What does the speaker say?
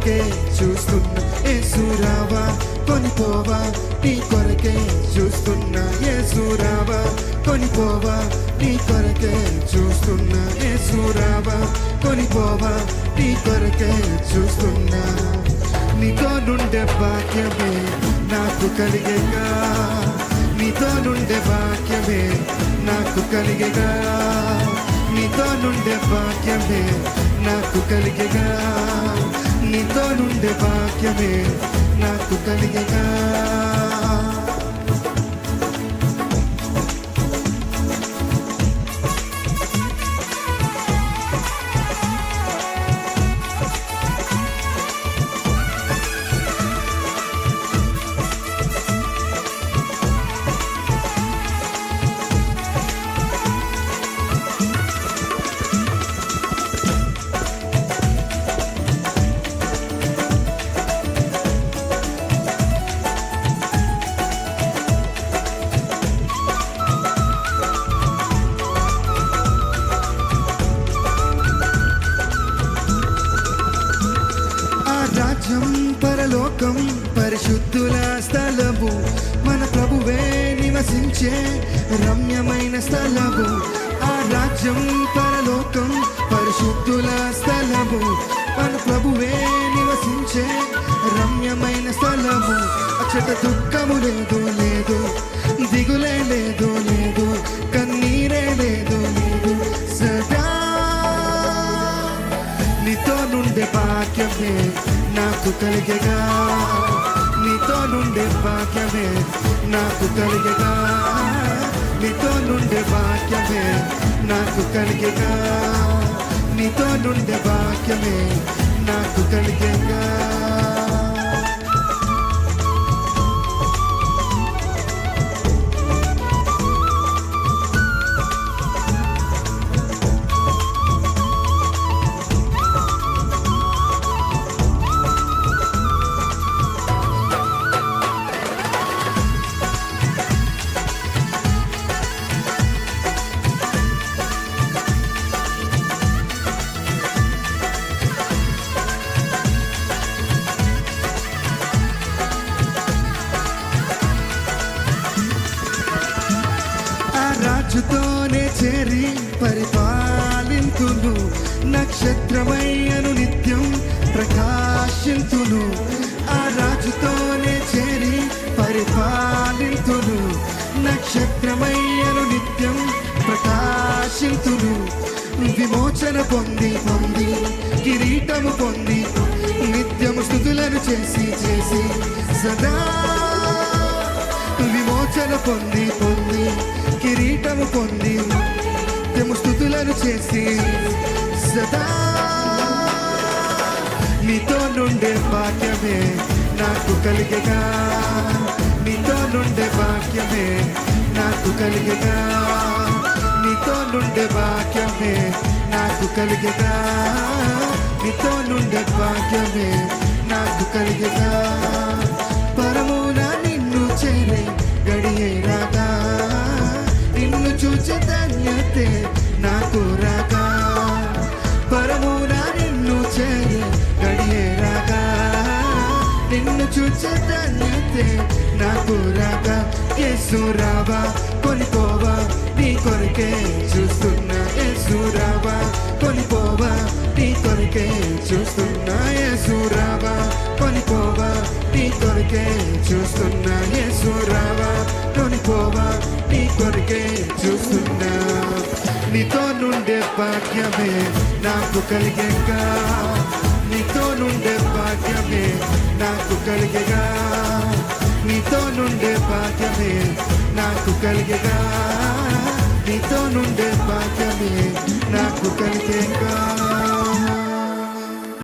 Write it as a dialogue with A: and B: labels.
A: కొరకే చూస్తున్నా యేసు రావా కొనిపోవా నీ కొరకే చూస్తున్నా యేసు రావా కొనిపోవా నీ కొరకే చూస్తున్నా యేసు రావా కొనిపోవా నీ కొరకే చూస్తున్నా నీతో నుండే భాగ్యమే నాకు కలిగేగా నీతో నుండే భాగ్యమే నాకు కలిగేగా నీతో నుండే భాగ్యమే నాకు కలిగేగా నీతో నుండే భాగ్యమే నాకు కలిగేగా పరలోకం పరిశుద్ధుల స్థలము మన ప్రభువే నివసించే రమ్యమైన స్థలము ఆ రాజ్యం పరలోకం పరిశుద్ధుల స్థలము మన ప్రభువే నివసించే రమ్యమైన స్థలము అచ్చట దుఃఖము లేదు లేదు దిగులే లేదు లేదు కన్నీరే లేదు లేదు సదా నీతో నుండే భాగ్యమే నాకు కలిగేగా నీతో నుండే భాగ్యమే నాకు కలిగేగా నీతో నుండే భాగ్యమే నాకు కలిగేగా నీతో నుండే భాగ్యమే నాకు కలిగేగా రాజుతోనే చేరి పరిపాలింతును నక్షత్రమయ్యను నిత్యం ప్రకాశింతును ఆ రాజుతోనే చేరి పరిపాలింతును నక్షత్రమయ్యను నిత్యం ప్రకాశింతును విమోచన పొంది పొంది కిరీటము పొంది నిత్యము స్తుతులను చేసి చేసి సదా విమోచన పొంది పొంది కిరీటము పొంది నిత్యము స్తుతులను చేసి సదా నీతో నుండే భాగ్యమే నాకు కలిగేగా నీతో నుండే భాగ్యమే నాకు కలిగేగా నీతో నుండే భాగ్యమే నాకు కలిగేగా నీతో నుండే భాగ్యమే నాకు కలిగేగా పరమున నిన్ను చేరే గడియే రాగా నిన్ను చూచే ధన్యతే నాకు రాగా పరమున నిన్ను చేరే గడియే రాగా నిన్ను చూచే ధన్యతే నాకు రాగా యేసు రావా కొనిపోవా నీ కొరకే చూస్తున్నా యేసు రావా కొనిపోవా నీ కొరకే చూస్తున్నా యేసు రావా కొనిపోవా నీ కొరకే చూస్తున్నా యేసు రావా కొనిపోవా నీ కొరకే చూస్తున్నా నీతో నుండే భాగ్యమే నాకు కలిగేగా నీతో నుండే భాగ్యమే నాకు కలిగేగా నీతో నుండే భాగ్యమే నాకు కలిగేగా నీతో నుండే భాగ్యమే నాకు కలిగేగా